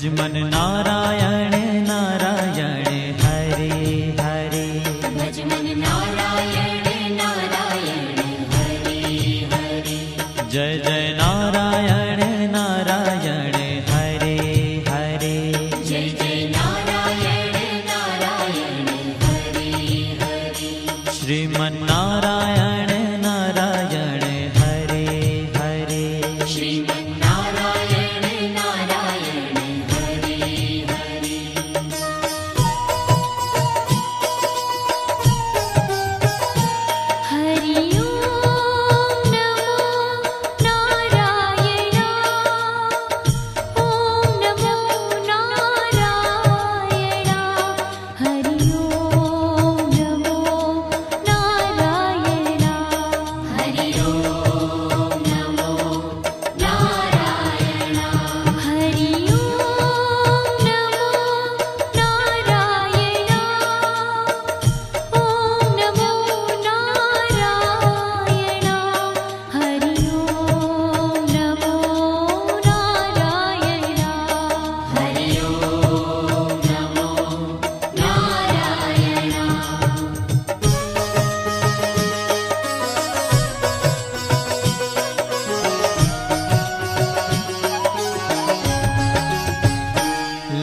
भजमन नारायण नारायण हरे हरे। भजमन नारायण नारायण हरे हरे। जय जय नारायण नारायण हरे हरे। जय जय नारायण नारायण हरे हरे। श्रीमन नारायण नारायण हरे हरे। श्रीमन नारायण नारायण हरे हरे। हरि ओम नमो नारायण। ओम नमो नारायण। हरि ओम नमो नारायण। हरि ओम नमो नारायण। हरि ओम नमो नारायण। ओम नमो नारायण। हरि ओम नमो नारायण। हरि ओम नमो नारायण।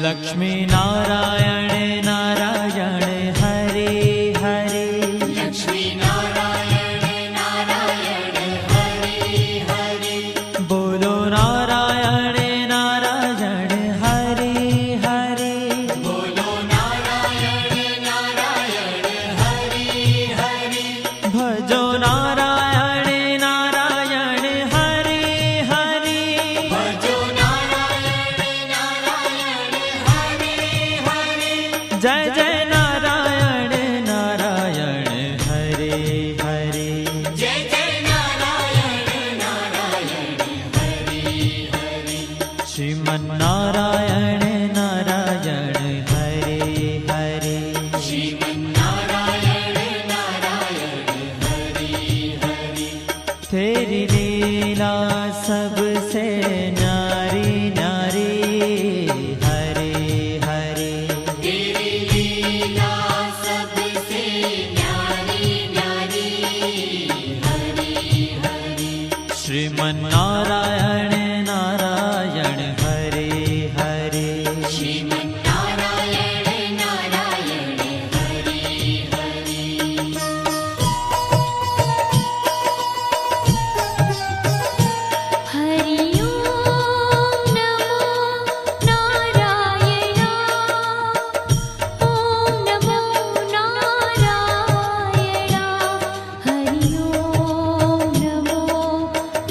लक्ष्मी नारायण नारायण हरे हरे। लक्ष्मी नारायण नारायण हरे हरे। बोलो नारायण नारायण हरे हरे। बोलो नारायण नारायण हरे हरे। भजो नारायण नारायण हरे हरे। भजो नारायण नारायण हरे हरे। जय जय नारायण नारायण हरे हरे। जय जय नारायण नारायण हरे हरे। श्रीमन नारायण नारायण हरे हरे। श्रीमन नारायण नारायण हरे हरे। तेरी लीला सबसे न्यारी न्यारी हरे हरे। तेरी लीला सबसे न्यारी न्यारी हरे हरे। श्रीमन नारायण नारायण हरे हरे। श्रीमन नारायण नारायण हरे हरे। हरि ओम नमो नारायण। ओम नमो नारायण। हरि ओम नमो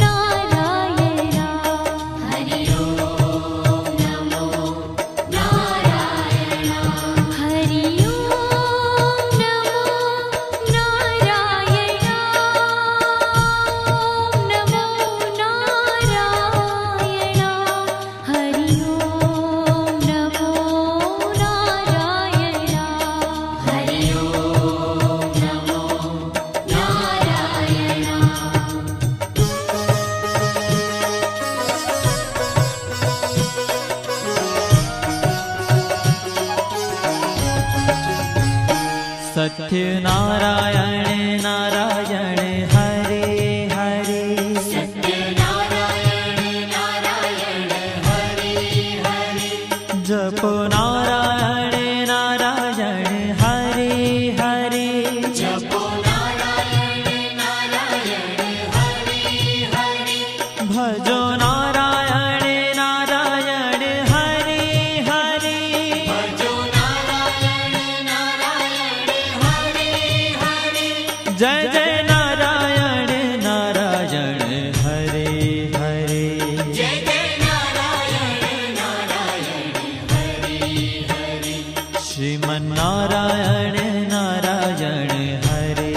नारायण। हरि ओम नमो नारायण। हरि ओम नमो नारायण। ओम नमो नारायण। हरि ओम नमो नारायण। हरि ओम नमो सत्य नारायण नारायण हरे हरे। सत्य नारायण नारायण हरे हरे। जपो नारायण नारायण हरे हरे। जपो नारायण नारायण हरे हरे। भजो नारायण नारायण हरे हरे। भजो नारायण नारायण हरे हरे। जय जय नारायण नारायण हरे हरे। जय जय नारायण नारायण हरे हरे। श्रीमन नारायण नारायण हरे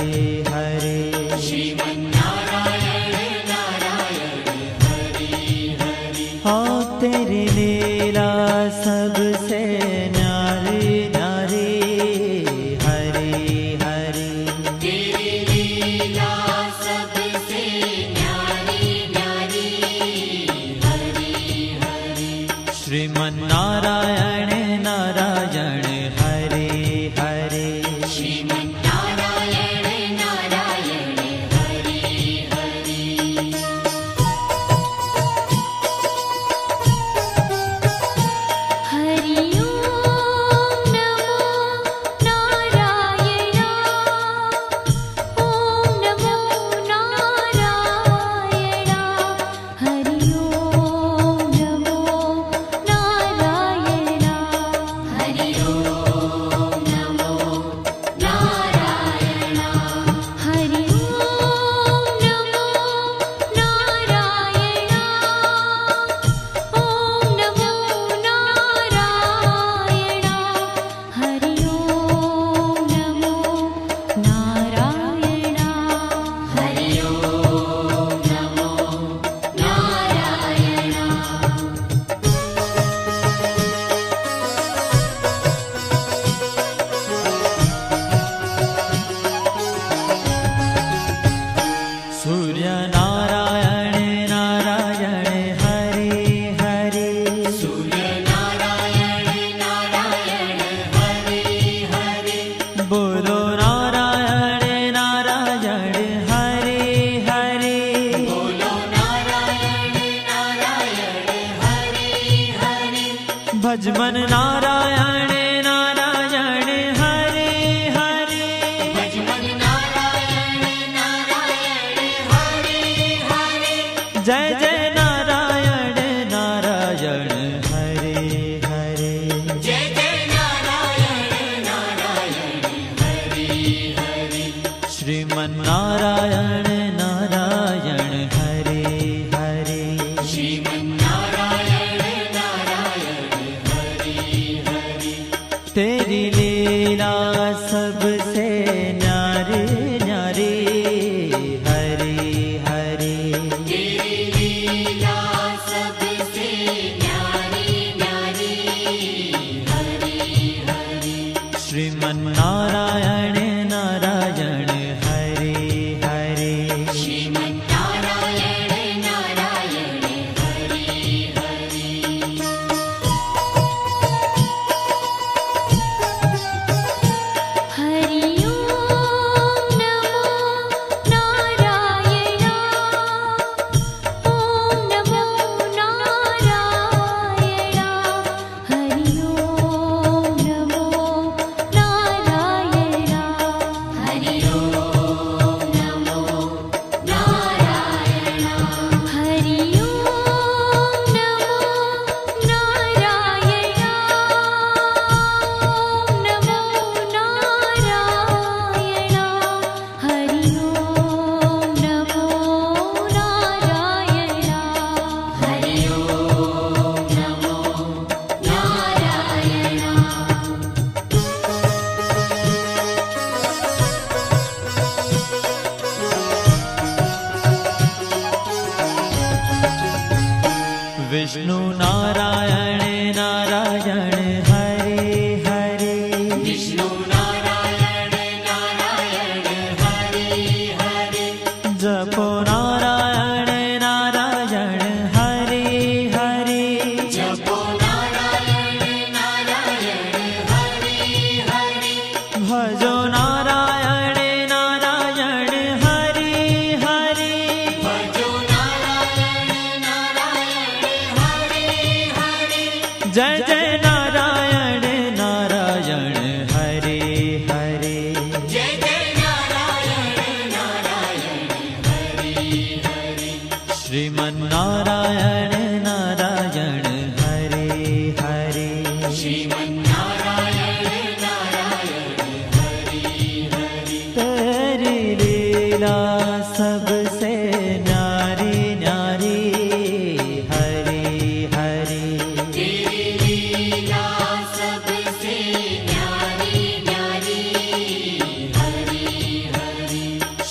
हरे। श्रीमन नारायण नारायण हरे हरे। हाँ तेरी लीला सबसे न्यारी न्यारी हरे हरे। तेरी लीला सबसे न्यारी न्यारी हरे हरे। श्रीमन नारायण ભજમન નારાયણ નારાયણ હરે હરે ભજમન નારાયણ નારાયણ હરે હરે જય જય નારાયણ નારાયણ હરે હરે જય જય નારાયણ નારાયણ હરે હરે શ્રીમન નારાયણ નારાયણ હરે હરે શ્રીમન નારાયણ નારાયણ હરે હરે तेरी लीला सबसे न्यारी न्यारी हरे हरे तेरी लीला सबसे न्यारी न्यारी हरे हरे श्रीमन नारायण नारायण हरे हरे श्रीमन नारायण नारायण हरे हरे हरि ओम नमो नारायण ओम नमो नारायण हरि ओम नमो नारायण हरि ओम नमो नारायण हरि ओम नमो नारायण ओम नमो नारायण हरि ओम नमो नारायण हरि ओम नमो नारायण विष्णु नारायण नारायण हरे हरे विष्णु नारायण नारायण हरे हरे जपो नारायण नारायण हरे हरे जपो नारायण नारायण हरे हरे भजो नारायण नारायण हरे हरे भजो नारायण नारायण हरे हरे जय जय नारायण नारायण हरे हरे जय जय नारायण नारायण हरे हरे श्रीमन नारायण नारायण हरे हरे श्रीमन नारायण नारायण हरे हरे तेरी लीला सबसे न्यारी न्यारी हरे हरे तेरी लीला सबसे न्यारी न्यारी हरे हरे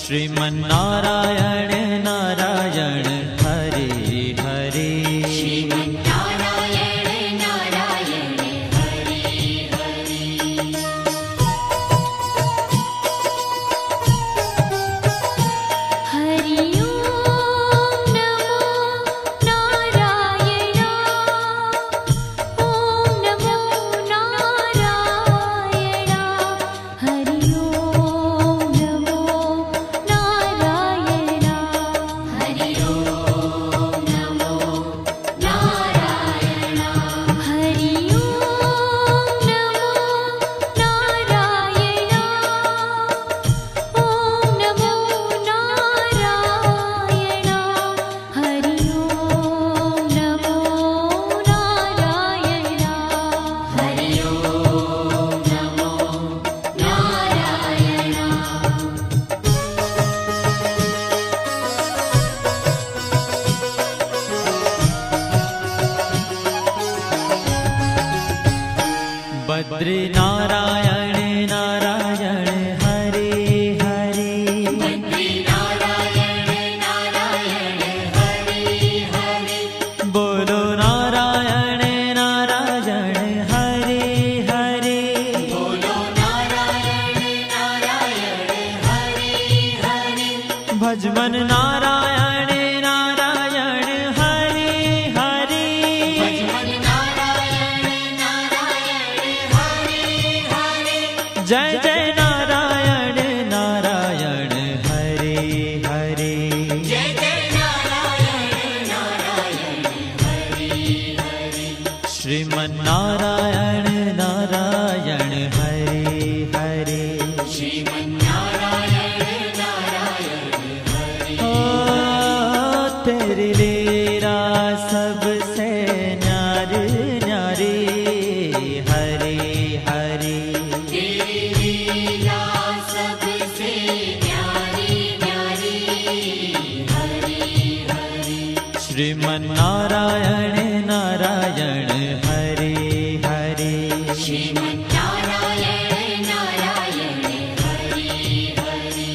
श्रीमन नारायण नारायण हरे हरे श्रीमन नारायण नारायण हरे हरे हरि ओम नमो नारायण ओम नमो नारायण हरि ओम नमो नारायण हरि ओम नमो नारायण हरि ओम नमो नारायण ओम नमो नारायण हरि ओम नमो नारायण हरि ओम नमो नारायण बद्री नारायण नारायण हरे हरे बद्री नारायण नारायण हरे हरे बोलो नारायण नारायण हरे हरे बोलो नारायण नारायण हरे हरे भजमन नारायण नारायण हरे हरे भजमन नारायण नारायण हरे श्रीमन्नारायण नारायण हरे हरे। श्रीमन्नारायण नारायण हरे। ओ तेरी लीला सबसे न्यारी न्यारी हरे हरे। तेरी लीला सबसे न्यारी न्यारी हरे हरे। श्रीमन्नारायण नारायण हरे हरे। श्रीमन्नारायण नारायण हरे हरे।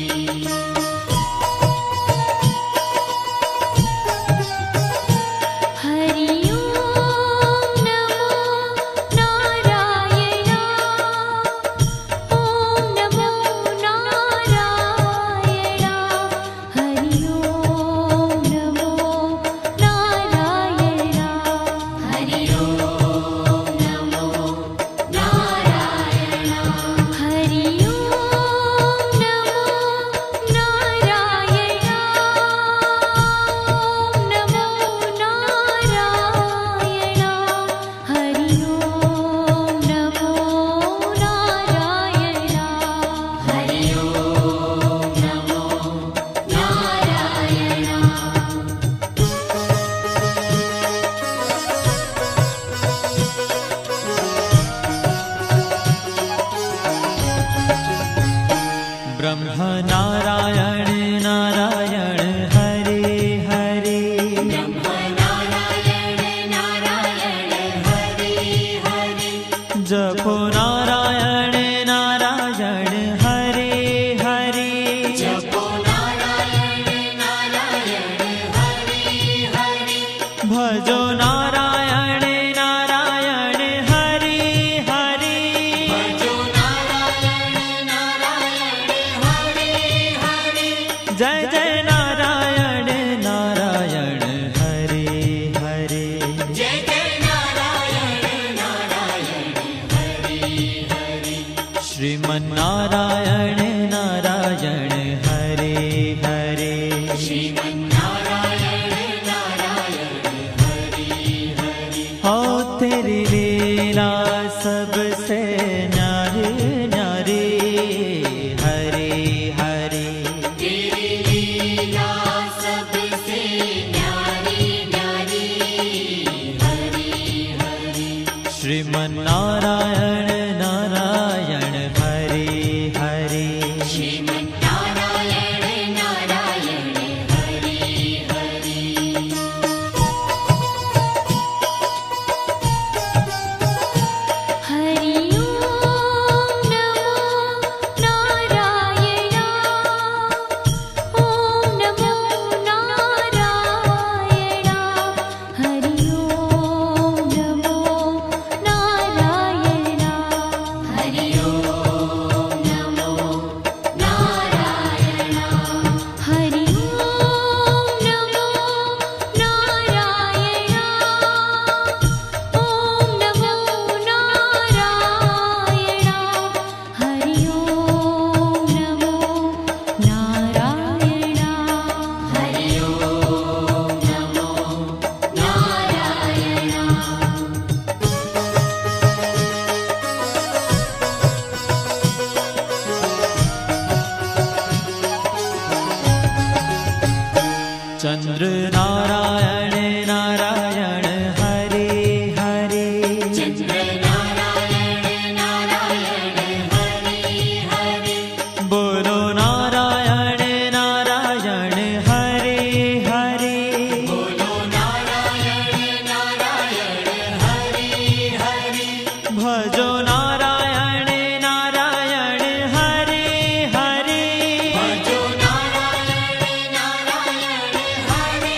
हरि ओम नमो नारायण। ओम नमो नारायण। हरि ओम नमो नारायण। हरि ओम नमो नारायण। हरि ओम नमो नारायण। ओम नमो नारायण। हरि ओम नमो नारायण। हरि ओम नमो नारायण। ब्रह्म नारायण नारायण हरे हरे। ब्रह्म नारायण नारायण हरे हरे। जपो नारायण नारायण हरे हरे। जपो नारायण नारायण हरे हरे। भजो नारायण नारायण हरे हरे। भजो नारायण नारायण हरे हरे। जय जय नारायण नारायण हरे हरे। जय जय नारायण नारायण हरे हरे। श्रीमन्नारायण नारायण हरे हरे। श्रीमन्नारायण नारायण हरे हरे। हो तेरी लीला सबसे न्यारी न्यारी हरे हरे। तेरी लीला सबसे न्यारी न्यारी हरे हरे। श्रीमन्नारायण नारायण हरे हरे। श्रीमन्नारायण नारायण हरे हरे। हरि ओम नमो नारायण। ओम नमो नारायण। हरि ओम नमो नारायण। हरि ओम नमो नारायण। हरि ओम नमो नारायण। ओम नमो नारायण। हरि ओम नमो नारायण। हरि ओम नमो नारायण। चंद्र नारायण नारायण हरे हरे। चंद्र नारायण नारायण हरे हरे। बोलो नारायण नारायण हरे हरे। बोलो नारायण नारायण हरे हरे। भजो नारायण नारायण हरे हरे। भजो नारायण नारायण हरे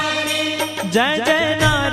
हरे। जय जय नारायण